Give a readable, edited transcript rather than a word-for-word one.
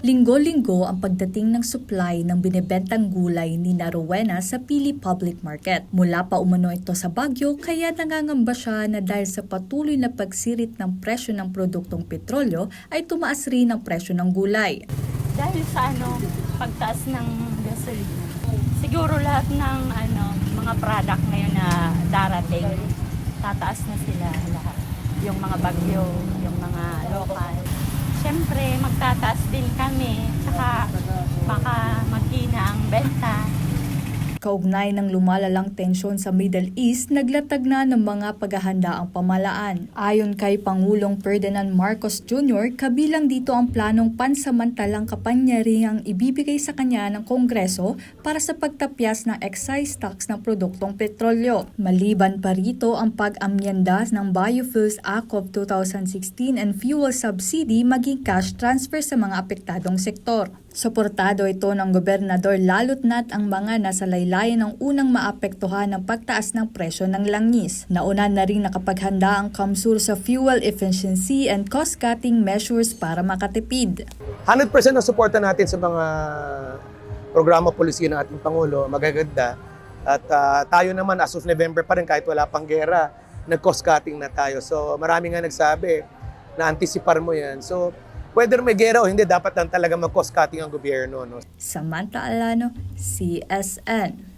Linggo-linggo ang pagdating ng supply ng binebentang gulay ni Rowena sa Pili Public Market. Mula pa umano ito sa Baguio, kaya nangangamba siya na dahil sa patuloy na pagsirit ng presyo ng produktong petrolyo ay tumaas rin ang presyo ng gulay. Dahil sa pagtaas ng gasolina, siguro lahat ng mga product ngayon na darating, tataas na sila lahat. Yung mga bagyo, yung mga local. Siyempre, magtataas din kami, saka baka maghina ang benta. Kaugnay ng lumalalang tensyon sa Middle East, naglatag na ng mga paghahanda ang pamalaan. Ayon kay Pangulong Ferdinand Marcos Jr., kabilang dito ang planong pansamantalang kapangyarihang ibibigay sa kanya ng Kongreso para sa pagtapyas ng excise tax ng produktong petrolyo. Maliban pa rito ang pag-amyenda ng Biofuels Act of 2016 and fuel subsidy maging cash transfer sa mga apektadong sektor. Suportado ito ng gobernador lalo't na't ang mga nasa laylayan ng unang maapektuhan ng pagtaas ng presyo ng langis. Nauna na rin nakapaghanda ang Kamsur sa fuel efficiency and cost-cutting measures para makatipid. 100% ng suporta natin sa mga programa polisiya ng ating Pangulo, magaganda. At tayo naman as of November pa rin kahit wala pang gera, nag-cost-cutting na tayo. So marami nga nagsabi na antisipar mo yan. So whether may gera o hindi, dapat lang talaga mag-cost cutting ang gobyerno. No? Samantha Alano, CSN.